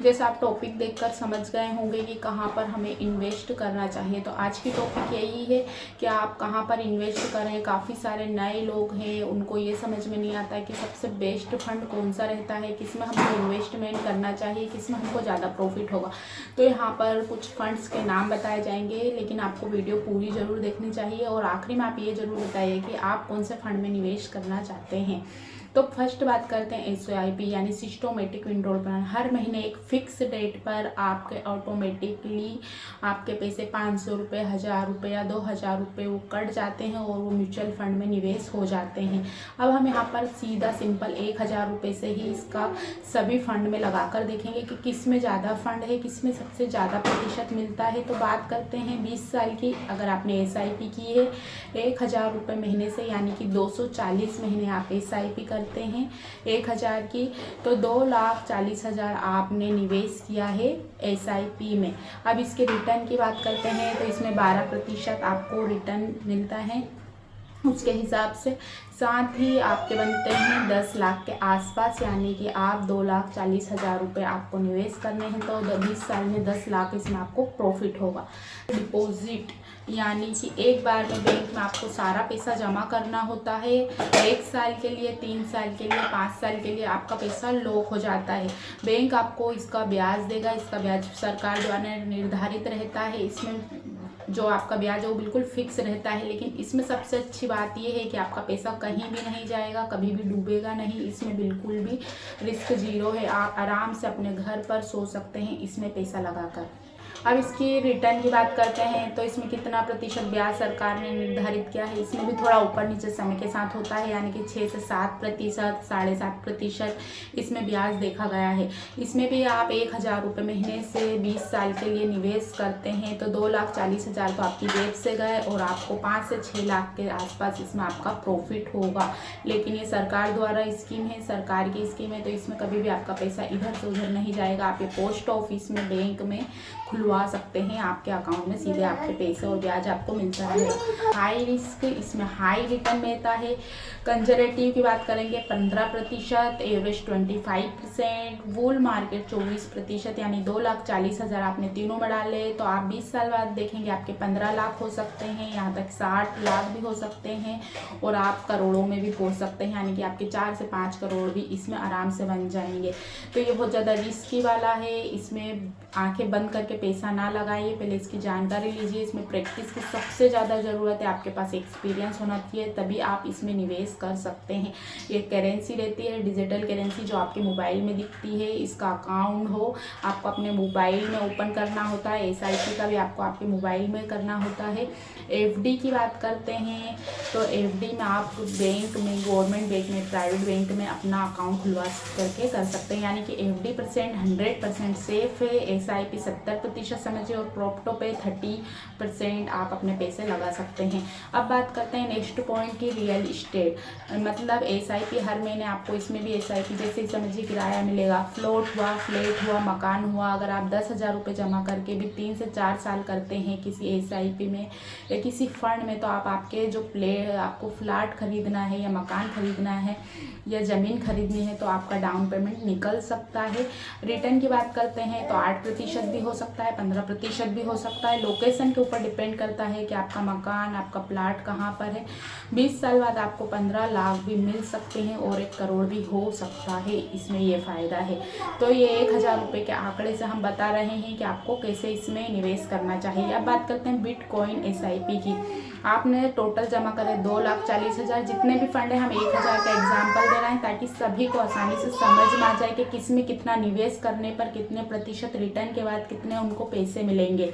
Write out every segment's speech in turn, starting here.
जैसे आप टॉपिक देखकर समझ गए होंगे कि कहाँ पर हमें इन्वेस्ट करना चाहिए, तो आज की टॉपिक यही है कि आप कहाँ पर इन्वेस्ट करें। काफ़ी सारे नए लोग हैं, उनको ये समझ में नहीं आता है कि सबसे बेस्ट फंड कौन सा रहता है, किस में हमको इन्वेस्टमेंट करना चाहिए, किस में हमको ज़्यादा प्रॉफिट होगा। तो यहाँ पर कुछ फंड्स के नाम बताए जाएंगे, लेकिन आपको वीडियो पूरी ज़रूर देखनी चाहिए और आखिरी में आप ये ज़रूर बताइए कि आप कौन से फंड में निवेश करना चाहते हैं। तो फर्स्ट बात करते हैं SIP यानी सिस्टोमेटिक विड्रॉल प्लान। हर महीने एक फिक्स डेट पर आपके ऑटोमेटिकली आपके पैसे 500 रुपये, 1000 रुपये या 2000 रुपये वो कट जाते हैं और वो म्यूचुअल फंड में निवेश हो जाते हैं। अब हम यहाँ पर सीधा सिंपल 1000 रुपये से ही इसका सभी फंड में लगा कर देखेंगे कि किस में ज़्यादा फंड है, किस में सबसे ज़्यादा प्रतिशत मिलता है। तो बात करते हैं 20 साल की। अगर आपने SIP की है 1000 रुपये महीने से, यानी कि 240 महीने आप SIP करते हैं 1000 की, तो 2,40,000 आपने निवेश किया है SIP में। अब इसके रिटर्न की बात करते हैं तो इसमें 12% आपको रिटर्न मिलता है उसके हिसाब से। साथ ही आपके बनते हैं 10 लाख के आसपास, यानी कि आप 2,40,000 रुपये आपको निवेश करने हैं, तो 20 साल में 10 लाख इसमें आपको प्रॉफिट होगा। डिपॉजिट यानी कि एक बार में बैंक में आपको सारा पैसा जमा करना होता है। 1 साल के लिए, 3 साल के लिए, 5 साल के लिए आपका पैसा लॉक हो जाता है। बैंक आपको इसका ब्याज देगा, इसका ब्याज सरकार द्वारा निर्धारित रहता है। इसमें जो आपका ब्याज है वो बिल्कुल फिक्स रहता है, लेकिन इसमें सबसे अच्छी बात ये है कि आपका पैसा कहीं भी नहीं जाएगा, कभी भी डूबेगा नहीं। इसमें बिल्कुल भी रिस्क जीरो है। आप आराम से अपने घर पर सो सकते हैं इसमें पैसा लगाकर। अब इसकी रिटर्न की बात करते हैं तो इसमें कितना प्रतिशत ब्याज सरकार ने निर्धारित किया है। इसमें भी थोड़ा ऊपर नीचे समय के साथ होता है, यानी कि 6 से 7%, 7.5% इसमें ब्याज देखा गया है। इसमें भी आप 1000 रुपये महीने से 20 साल के लिए निवेश करते हैं तो 2,40,000 तो आपकी जेब से गए और आपको 5 से 6 लाख के आसपास इसमें आपका प्रॉफिट होगा। लेकिन ये सरकार द्वारा स्कीम है, सरकार की स्कीम है, तो इसमें कभी भी आपका पैसा इधर से उधर नहीं जाएगा। आप ये पोस्ट ऑफिस में, बैंक में खुलवा सकते हैं, आपके अकाउंट में सीधे आपके पैसे और ब्याज आपको मिलता रहेगा। हाई रिस्क, इसमें हाई रिटर्न मिलता है। कंजर्वेटिव की बात करेंगे 15%, एवरेज 25%, बुल मार्केट 24%, यानी 2,40,000 आपने तीनों में डाले तो आप 20 साल बाद देखेंगे आपके 15 लाख हो सकते हैं, यहाँ तक 60 लाख भी हो सकते हैं और आप करोड़ों में भी पहुँच सकते हैं, यानी कि आपके 4 से 5 करोड़ भी इसमें आराम से बन जाएंगे। तो ये बहुत ज़्यादा रिस्की वाला है। इसमें आंखें बंद करके पैसा ना लगाइए, पहले इसकी जानकारी लीजिए। इसमें प्रैक्टिस की सबसे ज़्यादा ज़रूरत है, आपके पास एक्सपीरियंस होना चाहिए, तभी आप इसमें निवेश कर सकते हैं। ये करेंसी रहती है डिजिटल करेंसी जो आपके मोबाइल में दिखती है। इसका अकाउंट हो आपको अपने मोबाइल में ओपन करना होता है। SIP का भी आपको आपके मोबाइल में करना होता है। FD की बात करते हैं तो FD में आप बैंक में, गवर्नमेंट बैंक में, प्राइवेट बैंक में अपना अकाउंट खुलवा करके कर सकते हैं, यानी कि FD 100% सेफ है। SIP 70% समझिए और प्रॉप्टो पे 30% आप अपने पैसे लगा सकते हैं। अब बात करते हैं नेक्स्ट पॉइंट की, रियल इस्टेट। मतलब SIP हर महीने आपको इसमें भी SIP जैसे समझिए किराया मिलेगा। फ्लोट हुआ, फ्लैट हुआ, मकान हुआ। अगर आप 10,000 रुपये जमा करके भी 3 से 4 साल करते हैं किसी SIP में या किसी फंड में, तो आप आपके जो आपको फ्लैट खरीदना है या मकान खरीदना है या ज़मीन खरीदनी है तो आपका डाउन पेमेंट निकल सकता है। रिटर्न की बात करते हैं तो 8% भी हो सकता है, 15% भी हो सकता है। लोकेशन के ऊपर डिपेंड करता है कि आपका मकान, आपका प्लाट कहाँ पर है। 20 साल बाद आपको 15 लाख भी मिल सकते हैं और 1 करोड़ भी हो सकता है, इसमें ये फ़ायदा है। तो ये 1000 रुपये के आंकड़े से हम बता रहे हैं कि आपको कैसे इसमें निवेश करना चाहिए। अब बात करते हैं बिटकॉइन SIP की। आपने टोटल जमा करे 2,40,000, जितने भी फंड है हम 1000 का एग्जाम्पल दे रहे हैं ताकि सभी को आसानी से समझ में आ जाए कि किस में कितना निवेश करने पर कितने प्रतिशत रिटर्न के बाद कितने उनको पैसे मिलेंगे।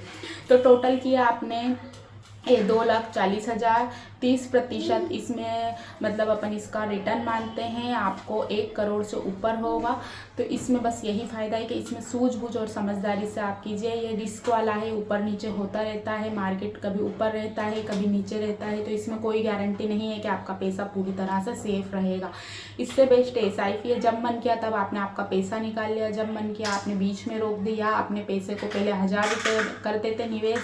तो टोटल किया आपने ये 2,40,000, 30% इसमें मतलब अपन इसका रिटर्न मानते हैं, आपको 1 करोड़ से ऊपर होगा। तो इसमें बस यही फ़ायदा है कि इसमें सूझबूझ और समझदारी से आप कीजिए। ये रिस्क वाला है, ऊपर नीचे होता रहता है, मार्केट कभी ऊपर रहता है कभी नीचे रहता है, तो इसमें कोई गारंटी नहीं है कि आपका पैसा पूरी तरह से सेफ रहेगा। इससे बेस्ट SIP है, जब मन किया तब आपने आपका पैसा निकाल लिया, जब मन किया आपने बीच में रोक दिया। अपने पैसे को पहले 1000 रुपये करते थे निवेश,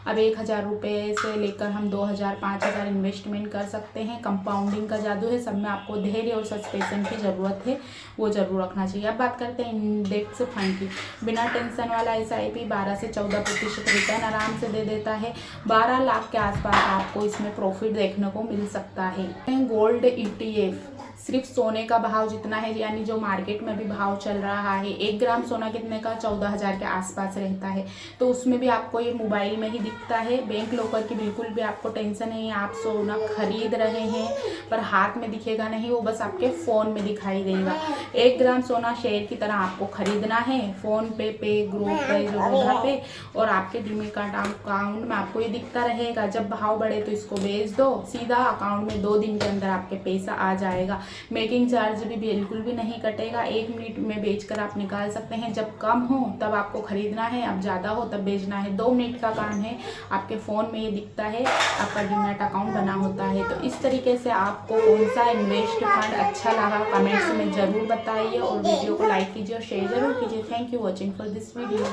अब 1000 रुपये से लेकर हम 2000 5000 इन्वेस्टमेंट कर सकते हैं। कंपाउंडिंग का जादू है, सब में आपको धैर्य और सस्पेंशन की ज़रूरत है, वो ज़रूर रखना चाहिए। अब बात करते हैं इंडेक्स फंड की। बिना टेंशन वाला SIP 12 से 14% रिटर्न आराम से दे देता है। 12 लाख के आसपास आपको इसमें प्रॉफिट देखने को मिल सकता है। गोल्ड ETF, सिर्फ सोने का भाव जितना है, यानी जो मार्केट में भी भाव चल रहा है, 1 ग्राम सोना कितने का 14,000 के आसपास रहता है। तो उसमें भी आपको ये मोबाइल में ही दिखता है। बैंक लॉकर की बिल्कुल भी आपको टेंशन नहीं है। आप सोना खरीद रहे हैं पर हाथ में दिखेगा नहीं, वो बस आपके फ़ोन में दिखाई देगा। 1 ग्राम सोना शेयर की तरह आपको खरीदना है। फ़ोन पे ग्रुप पे, जो होगा पे, और आपके डीमैट अकाउंट में आपको ये दिखता रहेगा। जब भाव बढ़े तो इसको बेच दो, सीधा अकाउंट में 2 दिन के अंदर आपके पैसा आ जाएगा। मेकिंग चार्ज भी बिल्कुल भी नहीं कटेगा। 1 मिनट में बेचकर आप निकाल सकते हैं। जब कम हो तब आपको खरीदना है, अब ज़्यादा हो तब बेचना है। 2 मिनट का काम है। आपके फ़ोन में ये दिखता है, आपका डीमैट अकाउंट बना होता है। तो इस तरीके से आपको कौन सा इन्वेस्ट फंड अच्छा लगा कमेंट्स में ज़रूर बताइए, और वीडियो को लाइक कीजिए और शेयर ज़रूर कीजिए। Thank you watching for this video.